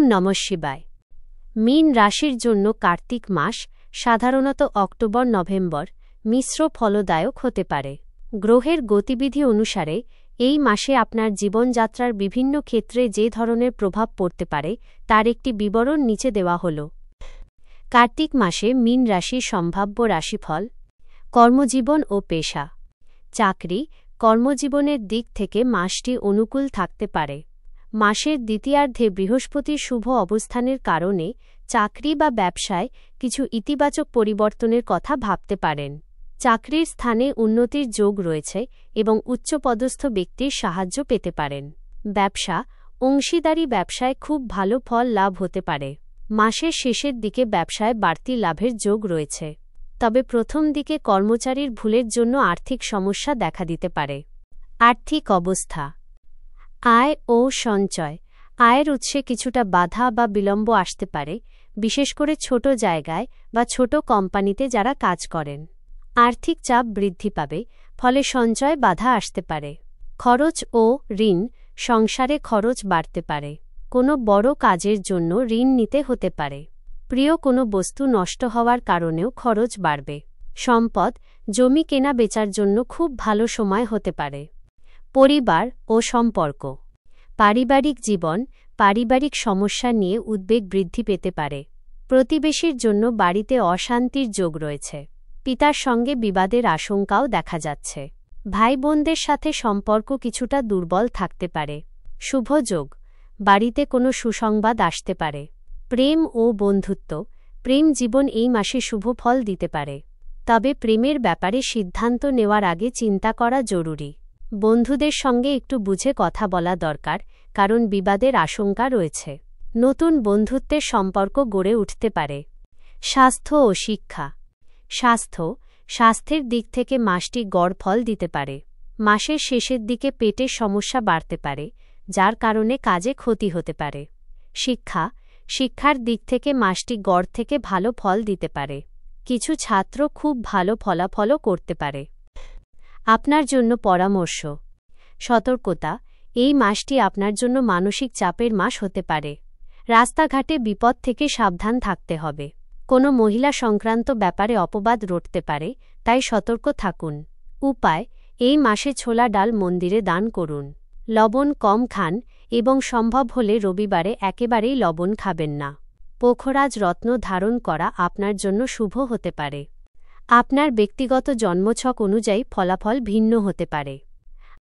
নমঃ শিবায়। মীন রাশির জন্য কার্তিক মাস সাধারণত অক্টোবর-নভেম্বর মিশ্র ফলদায়ক হতে পারে। গ্রহের গতিবিধি অনুসারে এই মাসে আপনার জীবনযাত্রার বিভিন্ন ক্ষেত্রে যে ধরনের প্রভাব পড়তে পারে তার একটি বিবরণ নিচে দেওয়া হল। কার্তিক মাসে মীন রাশির সম্ভাব্য রাশিফল। কর্মজীবন ও পেশা। চাকরি, কর্মজীবনের দিক থেকে মাসটি অনুকূল থাকতে পারে। মাসের দ্বিতীয়ার্ধে বৃহস্পতির শুভ অবস্থানের কারণে চাকরি বা ব্যবসায় কিছু ইতিবাচক পরিবর্তনের কথা ভাবতে পারেন। চাকরির স্থানে উন্নতির যোগ রয়েছে এবং উচ্চপদস্থ ব্যক্তির সাহায্য পেতে পারেন। ব্যবসা, অংশীদারি ব্যবসায় খুব ভালো ফল লাভ হতে পারে। মাসের শেষের দিকে ব্যবসায় বাড়তি লাভের যোগ রয়েছে, তবে প্রথম দিকে কর্মচারীর ভুলের জন্য আর্থিক সমস্যা দেখা দিতে পারে। আর্থিক অবস্থা। আয় ও সঞ্চয়। আয়ের উৎসে কিছুটা বাধা বা বিলম্ব আসতে পারে, বিশেষ করে ছোট জায়গায় বা ছোট কোম্পানিতে যারা কাজ করেন। আর্থিক চাপ বৃদ্ধি পাবে, ফলে সঞ্চয়ে বাধা আসতে পারে। খরচ ও ঋণ। সংসারে খরচ বাড়তে পারে। কোনো বড় কাজের জন্য ঋণ নিতে হতে পারে। প্রিয় কোনো বস্তু নষ্ট হওয়ার কারণেও খরচ বাড়বে। সম্পদ, জমি কেনা বেচার জন্য খুব ভালো সময় হতে পারে। পরিবার ও সম্পর্ক। পারিবারিক জীবন, পারিবারিক সমস্যা নিয়ে উদ্বেগ বৃদ্ধি পেতে পারে। প্রতিবেশীর জন্য বাড়িতে অশান্তির যোগ রয়েছে। পিতার সঙ্গে বিবাদের আশঙ্কাও দেখা যাচ্ছে। ভাই বোনদের সাথে সম্পর্ক কিছুটা দুর্বল থাকতে পারে। শুভ যোগ। বাড়িতে কোনো সুসংবাদ আসতে পারে। প্রেম ও বন্ধুত্ব। প্রেম জীবন এই মাসে শুভ ফল দিতে পারে, তবে প্রেমের ব্যাপারে সিদ্ধান্ত নেওয়ার আগে চিন্তা করা জরুরি। বন্ধুদের সঙ্গে একটু বুঝে কথা বলা দরকার, কারণ বিবাদের আশঙ্কা রয়েছে। নতুন বন্ধুত্বের সম্পর্ক গড়ে উঠতে পারে। স্বাস্থ্য ও শিক্ষা। স্বাস্থ্যের দিক থেকে মাসটি গড় ফল দিতে পারে। মাসের শেষের দিকে পেটের সমস্যা বাড়তে পারে, যার কারণে কাজে ক্ষতি হতে পারে। শিক্ষার দিক থেকে মাসটি গড় থেকে ভালো ফল দিতে পারে। কিছু ছাত্র খুব ভালো ফলাফলও করতে পারে। আপনার জন্য পরামর্শ। সতর্কতা। এই মাসটি আপনার জন্য মানসিক চাপের মাস হতে পারে। রাস্তাঘাটে বিপদ থেকে সাবধান থাকতে হবে। কোনো মহিলা সংক্রান্ত ব্যাপারে অপবাদ রটতে পারে, তাই সতর্ক থাকুন। উপায়। এই মাসে ছোলা ডাল মন্দিরে দান করুন। লবণ কম খান এবং সম্ভব হলে রবিবারে একেবারেই লবণ খাবেন না। পোখরাজ রত্ন ধারণ করা আপনার জন্য শুভ হতে পারে। আপনার ব্যক্তিগত জন্মছক অনুযায়ী ফলাফল ভিন্ন হতে পারে।